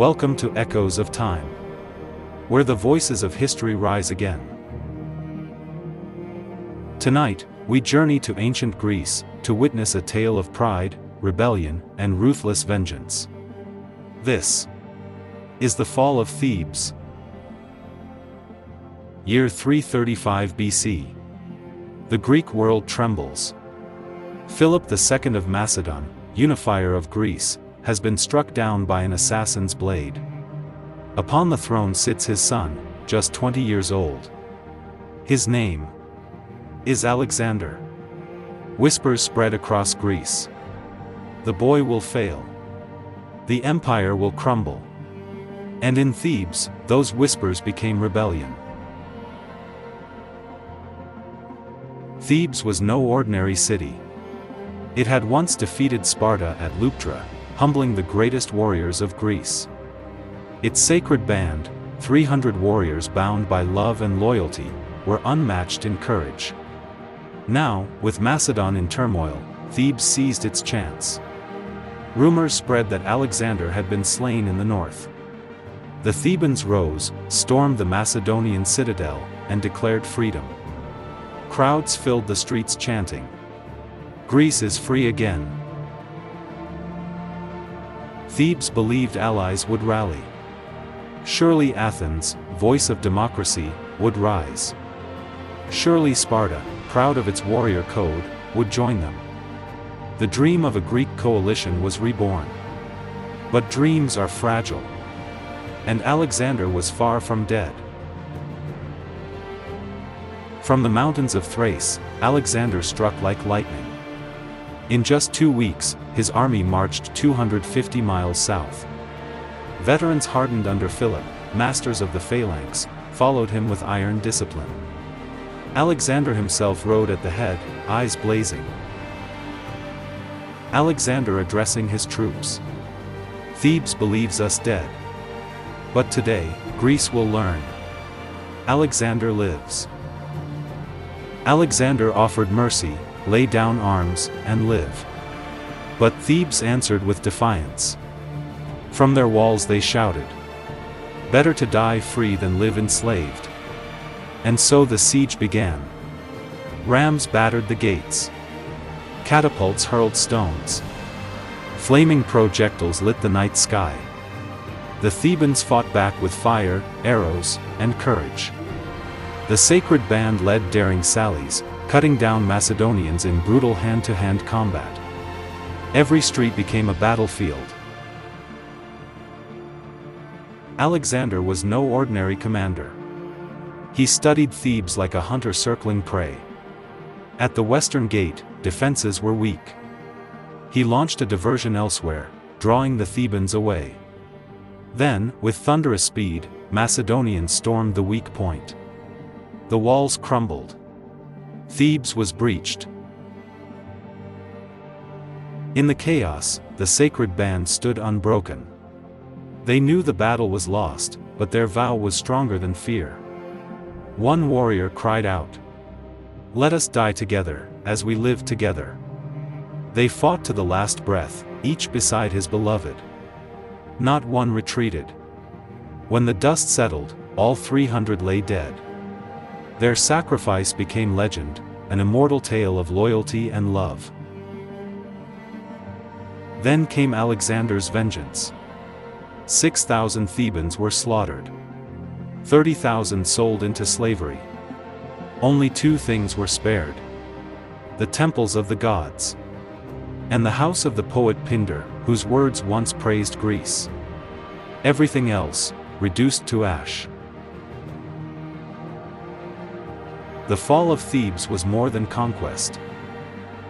Welcome to Echoes of Time, where the voices of history rise again. Tonight, we journey to ancient Greece, to witness a tale of pride, rebellion, and ruthless vengeance. This is the fall of Thebes. Year 335 BC. The Greek world trembles. Philip II of Macedon, unifier of Greece, has been struck down by an assassin's blade. Upon the throne sits his son, just 20 years old. His name is Alexander. Whispers spread across Greece. The boy will fail. The empire will crumble. And in Thebes, those whispers became rebellion. Thebes was no ordinary city. It had once defeated Sparta at Leuctra, humbling the greatest warriors of Greece. Its sacred band, 300 warriors bound by love and loyalty, were unmatched in courage. Now, with Macedon in turmoil, Thebes seized its chance. Rumors spread that Alexander had been slain in the north. The Thebans rose, stormed the Macedonian citadel, and declared freedom. Crowds filled the streets chanting, "Greece is free again." Thebes believed allies would rally. Surely Athens, voice of democracy, would rise. Surely Sparta, proud of its warrior code, would join them. The dream of a Greek coalition was reborn. But dreams are fragile. And Alexander was far from dead. From the mountains of Thrace, Alexander struck like lightning. In just 2 weeks, his army marched 250 miles south. Veterans hardened under Philip, masters of the phalanx, followed him with iron discipline. Alexander himself rode at the head, eyes blazing. Alexander addressing his troops. "Thebes believes us dead. But today, Greece will learn. Alexander lives." Alexander offered mercy, lay down arms, and live. But Thebes answered with defiance. From their walls they shouted, "Better to die free than live enslaved." And so the siege began. Rams battered the gates. Catapults hurled stones. Flaming projectiles lit the night sky. The Thebans fought back with fire, arrows, and courage. The sacred band led daring sallies, cutting down Macedonians in brutal hand-to-hand combat. Every street became a battlefield. Alexander was no ordinary commander. He studied Thebes like a hunter circling prey. At the western gate, defenses were weak. He launched a diversion elsewhere, drawing the Thebans away. Then, with thunderous speed, Macedonians stormed the weak point. The walls crumbled. Thebes was breached. In the chaos, the sacred band stood unbroken. They knew the battle was lost, but their vow was stronger than fear. One warrior cried out, "Let us die together, as we live together." They fought to the last breath, each beside his beloved. Not one retreated. When the dust settled, all 300 lay dead. Their sacrifice became legend, an immortal tale of loyalty and love. Then came Alexander's vengeance. 6,000 Thebans were slaughtered. 30,000 sold into slavery. Only 2 things were spared: the temples of the gods, and the house of the poet Pindar, whose words once praised Greece. Everything else, reduced to ash. The fall of Thebes was more than conquest.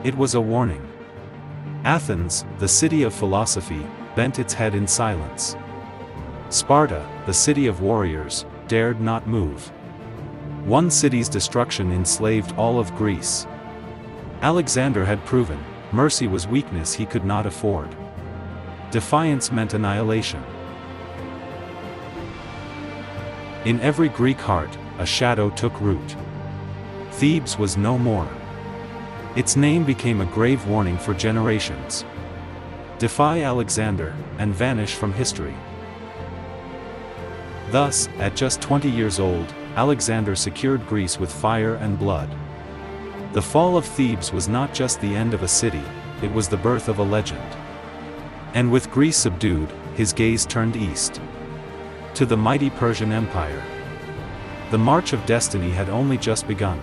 It was a warning. Athens, the city of philosophy, bent its head in silence. Sparta, the city of warriors, dared not move. One city's destruction enslaved all of Greece. Alexander had proven, mercy was weakness he could not afford. Defiance meant annihilation. In every Greek heart, a shadow took root. Thebes was no more. Its name became a grave warning for generations. Defy Alexander, and vanish from history. Thus, at just 20 years old, Alexander secured Greece with fire and blood. The fall of Thebes was not just the end of a city, it was the birth of a legend. And with Greece subdued, his gaze turned east. To the mighty Persian Empire. The march of destiny had only just begun.